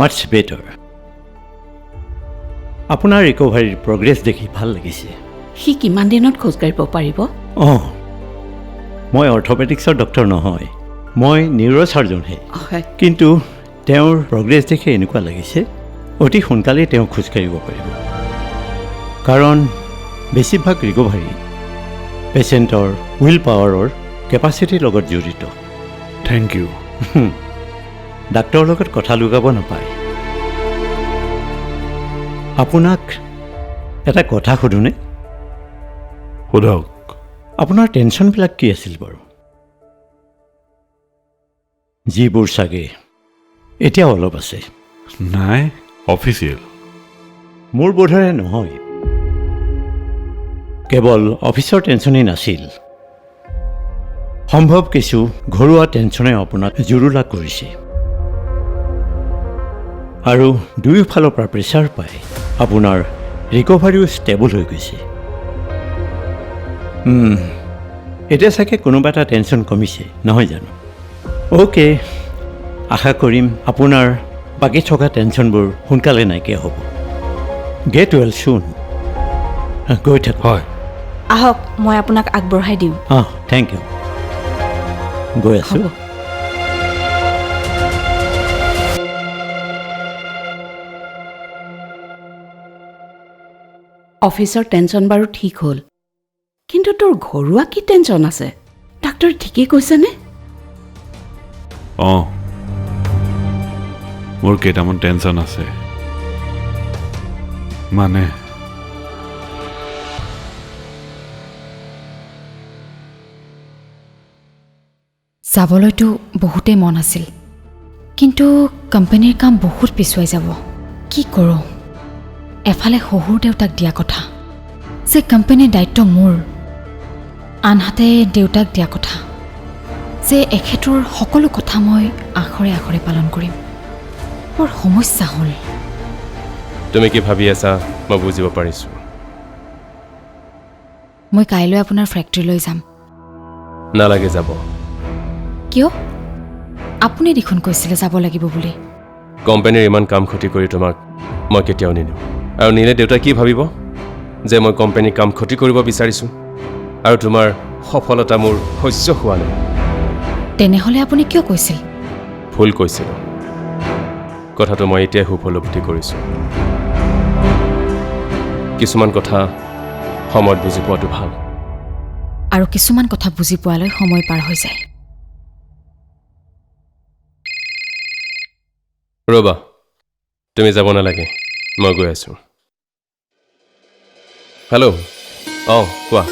মাচ better. আপোনাৰ ৰিকভাৰীৰ progress দেখি ভাল লাগিছে। সি কিমান দিনত খোজ কাঢ়িব পাৰিব? মই অৰ্থপেডিক্সৰ ডক্টৰ নহয়, মই নিউৰ' চাৰ্জনহে। হয়। কিন্তু তেওঁৰ প্ৰগ্ৰেছ দেখি এনেকুৱা লাগিছে অতি সোনকালেই তেওঁ খোজকাঢ়িব পাৰিব। কাৰণ বেছিভাগ ৰিকভাৰী পেচেণ্টৰ উইল পাৱাৰৰ কেপাচিটিৰ লগত জড়িত। Thank you. ডাক্তৰৰ লগত কথা লুকাব নাপায়। আপোনাক এটা কথা সোধোনে? সোধক। আপোনাৰ টেনশ্যনবিলাক কি আছিল বাৰু? যিবোৰ চাগে এতিয়া অলপ আছে। নাই, অফিচিয়েল। মোৰ বোধেৰে নহয়, কেৱল অফিচৰ টেনশ্যনেই নাছিল, সম্ভৱ কিছু ঘৰুৱা টেনশ্যনে আপোনাক জুৰুলা কৰিছে আৰু দুয়োফালৰ পৰা প্ৰেছাৰ পাই আপোনাৰ ৰিকভাৰীও ষ্টেবল হৈ গৈছে। এতিয়া চাগে কোনোবা এটা টেনশ্যন কমিছে, নহয় জানো? অ'কে, আশা কৰিম আপোনাৰ বাকী থকা টেনশ্যনবোৰ সোনকালে নাইকিয়া হ'ব। গেট ৱেল চুন। গৈ থাকক। হয়। আহক, মই আপোনাক আগবঢ়াই দিওঁ। Thank you. গৈ আছোঁ। হ'ব। অফিচৰ টেনশ্যন বাৰু ঠিক হ'ল, কিন্তু তোৰ ঘৰুৱা কি টেনশ্যন আছে? ডাক্তৰে ঠিকেই কৈছেনে? মোৰ কেইটামান টেনশ্যন আছে। মানে যাবলৈতো বহুতেই মন আছিল, কিন্তু কোম্পানীৰ কাম বহুত পিছুৱাই যাব। কি কৰোঁ? এফালে শহুৰ দেউতাক দিয়া কথা যে কোম্পানীৰ দায়িত্ব মোৰ, আনহাতে দেউতাক দিয়া কথা যে এখেতৰ সকলো কথা মই আখৰে আখৰে পালন কৰিম। বৰ সমস্যা হ'ল। তুমি কি ভাবি আছা মই বুজিব পাৰিছোঁ। মই কাইলৈ আপোনাৰ ফেক্টৰীলৈ যাম। নালাগে যাব। কিয়? আপুনি দেখোন কৈছিলে যাব লাগিব বুলি। কোম্পানীৰ ইমান কাম ক্ষতি কৰি তোমাক মই কেতিয়াও নিনিওঁ, আৰু নিলে দেউতাই কি ভাবিব যে মই কোম্পানীৰ কাম ক্ষতি কৰিব বিচাৰিছোঁ আৰু তোমাৰ সফলতা মোৰ সহ্য হোৱা নাই। তেনেহ'লে আপুনি কিয় কৈছিল? ভুল কৈছিলোঁ। কথাটো মই এতিয়াই উপলব্ধি কৰিছোঁ। কিছুমান কথা সময়ত বুজি পোৱাটো ভাল, আৰু কিছুমান কথা বুজি পোৱালৈ সময় পাৰ হৈ যায়। ৰ'বা, তুমি যাব নালাগে, মই গৈ আছোঁ। হেল্ল', কোৱা।